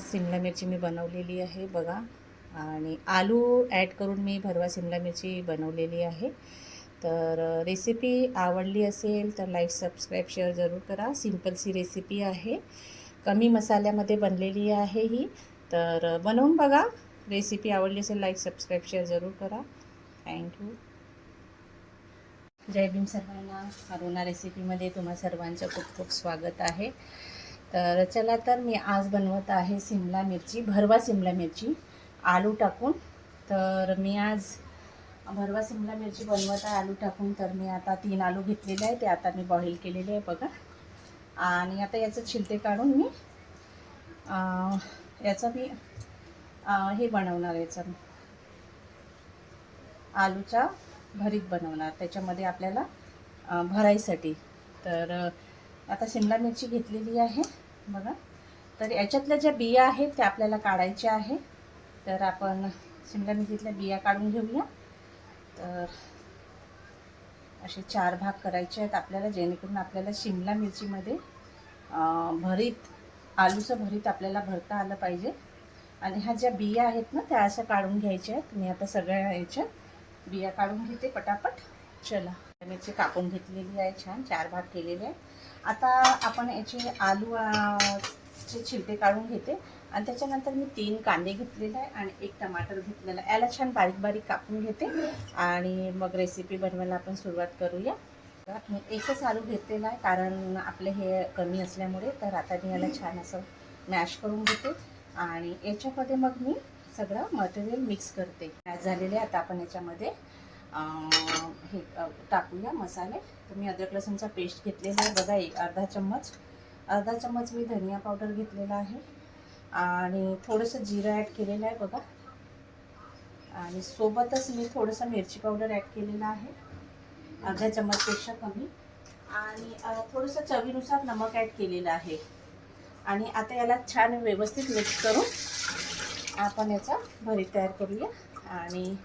शिमला मिरची मी बनवलेली आहे बघा. आणि आलू ॲड करून मी भरवा शिमला मिरची बनवलेली आहे. तर रेसिपी आवडली असेल तर लाईक सबस्क्राईब शेअर जरूर करा. सिंपलशी रेसिपी आहे, कमी मसाल्यामध्ये बनलेली आहे ही. तर बनवून बघा. रेसिपी आवडली असेल लाईक सबस्क्राईब शेअर जरूर करा. थँक्यू. जय भीम सर्वांना. अरुणा रेसिपीमध्ये तुम्हा सर्वांचं खूप खूप स्वागत आहे. तर चला, तर मी आज बनवत आहे शिमला मिरची, भरवा शिमला मिरची आलू टाकून. तर मी आज भरवा शिमला मिरची बनवत आहे आलू टाकून. तर मी आता 3 आलू घेतलेले आहे, ते आता मी बॉईल केलेले आहे बघा. आणि आता याचं छिलटे काढून मी याचं मी हे बनवणार, याचं आलूचा भरीत बनवणार त्याच्यामध्ये आपल्याला भराईसाठी. तर आता शिमला मिरची घेतलेली आहे बघा. तर याच्यातल्या ज्या बिया आहेत त्या आपल्याला काढायच्या आहे. तर आपण शिमला मिरचीतल्या बिया काढून घेऊया. तर असे 4 भाग करायचे आहेत आपल्याला, जेणेकरून आपल्याला शिमला मिरचीमध्ये भरीत, आलूचं भरीत आपल्याला भरता आलं पाहिजे. आणि ह्या ज्या बिया आहेत ना त्या अशा काढून घ्यायच्या आहेत. मी आता सगळ्या याच्या बिया काढून घेते पटापट. चला, मिरची कापून घेतलेली आहे, छान 4 भाग केलेले आहे. आता आपण याचे आलू चे छिलटे काढून घेते. आणि त्याच्यानंतर मी 3 कांदे घेतलेले आहे आणि 1 टमाटर घेतलेला आहे. याला छान बारीक बारीक कापून घेते आणि मग रेसिपी बनवायला आपण सुरुवात करूया. मी एकच आलू घेतलेला आहे, कारण आपले हे कमी असल्यामुळे. तर आता मी याला छान असं मॅश करून घेते आणि याच्यामध्ये मग मी सगळं मटेरियल मिक्स करते. मॅश झालेले. आता आपण याच्यामध्ये हे टाकूया मसाले. तर मी अद्रक लसूणचा पेस्ट घेतलेला आहे बघा, अर्धा चम्मच मी धनिया पावडर घेतलेला आहे आणि थोडंसं जिरं ॲड केलेलं आहे बघा. आणि सोबतच मी थोडंसं मिरची पावडर ॲड केलेलं आहे, अर्धा चम्मचपेक्षा कमी. आणि थोडंसं चवीनुसार नमक ॲड केलेलं आहे. आणि आता याला छान व्यवस्थित मिक्स करून आपण याचा भरीत तयार करूया. आणि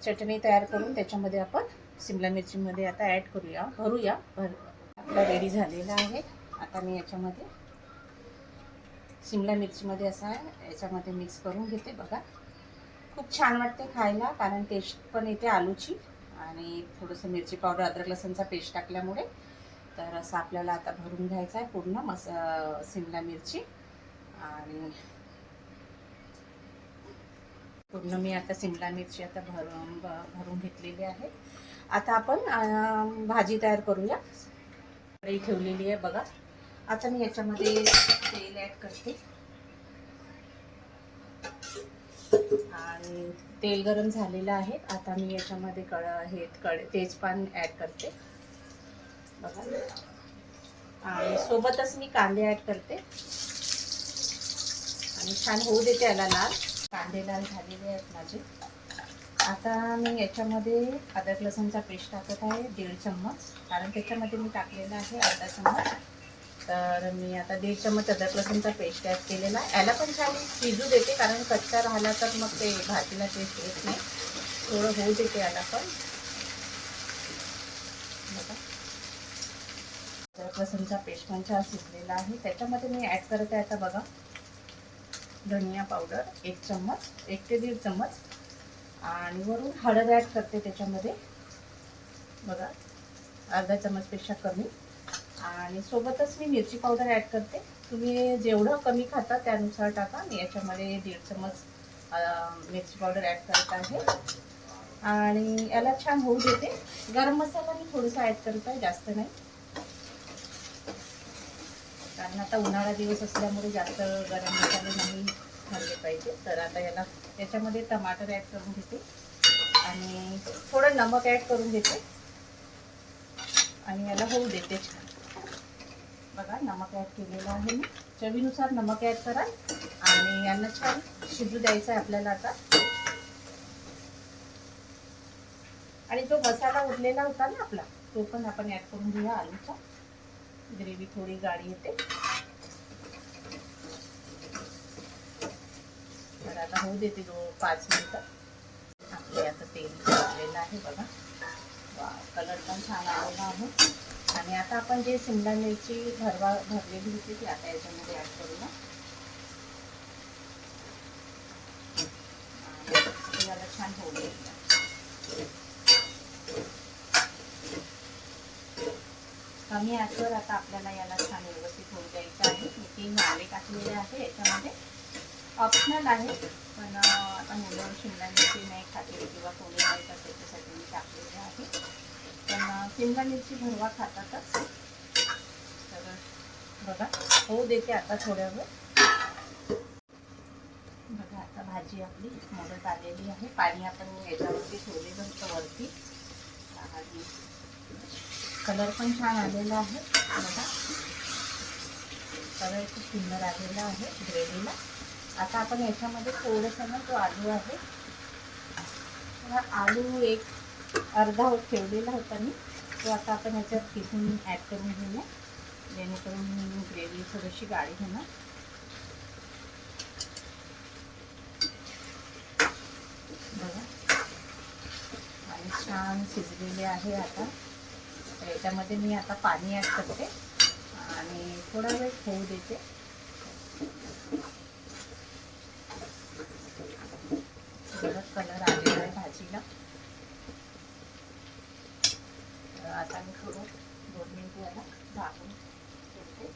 चटणी तयार करून त्याच्यामध्ये आपण शिमला मिरचीमध्ये आता ॲड करूया, भरूया. आपला रेडी झालेला आहे. आता मी याच्यामध्ये शिमला मिरचीमध्ये असा याच्यामध्ये मिक्स करून घेते बघा. खूप छान वाटते खायला, कारण टेस्ट पण येते आलूची. आणि थोडंसं मिरची पावडर, अद्रक लसूणचा पेस्ट टाकल्यामुळे. तर असं आपल्याला आता भरून घ्यायचं आहे पूर्ण शिमला मिरची. आणि पूर्ण मी आता शिमला मिरची आता भरून घेतलेली आहे. आता आपण भाजी तयार करूया. कढई ठेवलेली आहे बघा. आता मी याच्यामध्ये तेल ॲड करते आणि तेल गरम झालेलं आहे. आता मी याच्यामध्ये तेजपान ॲड करते बघा. आणि सोबतच मी कांदे ॲड करते आणि छान होऊ देते याला लाल. कांदे लाल झालेले आहेत माझे. आता मी याच्यामध्ये अद्रक लसूणचा पेस्ट टाकत आहे 1.5 चम्मच, कारण त्याच्यामध्ये मी टाकलेला आहे अर्धा चम्मच. तर मी आता 1.5 चम्मच अद्रक लसूणचा पेस्ट ॲड केलेला आहे. याला पण छान शिजू देते, कारण कच्चा राहिला तर मग ते भाजीला टेस्ट येत नाही. थोडं होऊ देते याला पण बघा. अद्रक लसूणचा पेस्ट पण छान शिजलेला आहे. त्याच्यामध्ये मी ॲड करत आहे आता बघा धनिया पावडर 1 चम्मच, 1 ते 1.5 चम्मच. आणि वरून हळद ॲड करते त्याच्यामध्ये बघा, अर्धा चम्मचपेक्षा कमी. आणि सोबतच मी मिरची पावडर ॲड करते. तुम्ही जेवढं कमी खाता त्यानुसार टाका. मी याच्यामध्ये 1.5 चम्मच मिरची पावडर ॲड करत आहे. आणि याला छान होऊ देते. गरम मसाला मी थोडासा ॲड करत आहे, जास्त नाही, कारण आता उन्हाळा दिवस असल्यामुळे जास्त गरम मसाले नाही खाल्ले पाहिजे. तर आता याच्यामध्ये टमाटर ॲड करून घेते आणि थोडं नमक ॲड करून घेते आणि याला होऊ देते छान बघा. नमक ॲड केलेलं आहे मी, चवीनुसार नमक ॲड करा. आणि यांना छान शिजू द्यायचं आहे आपल्याला आता. आणि जो मसाला उरलेला होता ना आपला, तो पण आपण ॲड करून घेऊया. आलूचा ग्रेव्ही थोडी गाढ येते. तर आता होऊ देते 5 मिनिटं. आपले आता तेल टाकलेलं आहे बघा. कलर पण छान आलेला आहे. आणि आता आपण जे शिमला मिरची भरलेली होती ती आता याच्यामध्ये ॲड करूया. छान होऊ द्यायचा. कमी आचेवर आता आपल्याला याला छान व्यवस्थित होऊ द्यायचं आहे. मी 3 वांगे टाकलेले आहे याच्यामध्ये. ऑप्शनल आहे, पण आता मुलं शिमला मिरची नाही खाते किंवा कोणी नाही तर त्याच्यासाठी मी टाकलेले आहे. पण शिमला मिरची भरवा खातातच. तर बघा होऊ देते आता थोड्या वेळ. बघा आता भाजी आपली मदत आलेली आहे. पाणी आपण याच्यावरती ठेवलेलं होतं वरती आणि कलर पण छान आलेला आहे. बघा कलर खूप सुंदर आलेला आहे ग्रेव्हीला. आता आपण याच्यामध्ये थोडंसं ना जो आलू आहे, आलू एक अर्धा ठेवलेला होता मी, तो आता आपण याच्यात किसून ॲड करून घेऊया, जेणेकरून ग्रेव्ही थोडीशी गाढी होणार. बघा आणि छान शिजलेले आहे. आता याच्यामध्ये मी आता पाणी ॲड करते आणि थोडा वेळ होऊ देते. बघा कलर आलेला आहे भाजीला. आता मी थोडं 2 मिनिट याला झाकून ठेवते.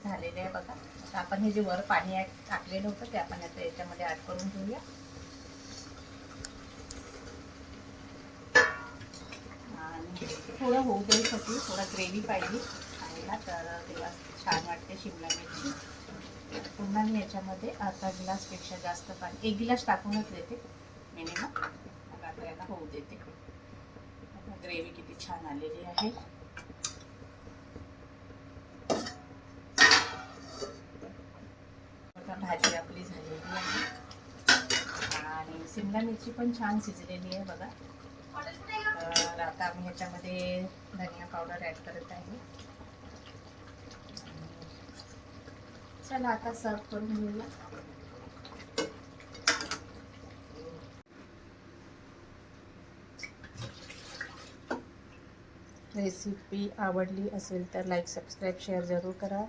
झालेले आहे बघा. आता आपण हे जे वर पाणी टाकलेलं होतं ते आपण आता याच्यामध्ये ॲड करून घेऊया. आणि थोडं होऊ द्यायसाठी थोडा ग्रेव्ही पाहिजे खायला, तर तेव्हा छान वाटते शिमला मिरची. पुन्हा मी याच्यामध्ये अर्धा गिलासपेक्षा जास्त पाणी, 1 गिलास टाकूनच देते मिनिमम. मग आता याला होऊ देते. ग्रेव्ही किती छान आलेली आहे. भाजी आपली झालेली आहे आणि शिमला मिरची पण छान शिजलेली आहे बघा. तर आता आम्ही ह्याच्यामध्ये धनिया पावडर ॲड करत आहे. चला आता सर्व करून घेऊया. रेसिपी आवडली असेल तर लाईक, सबस्क्राईब, शेअर जरूर करा.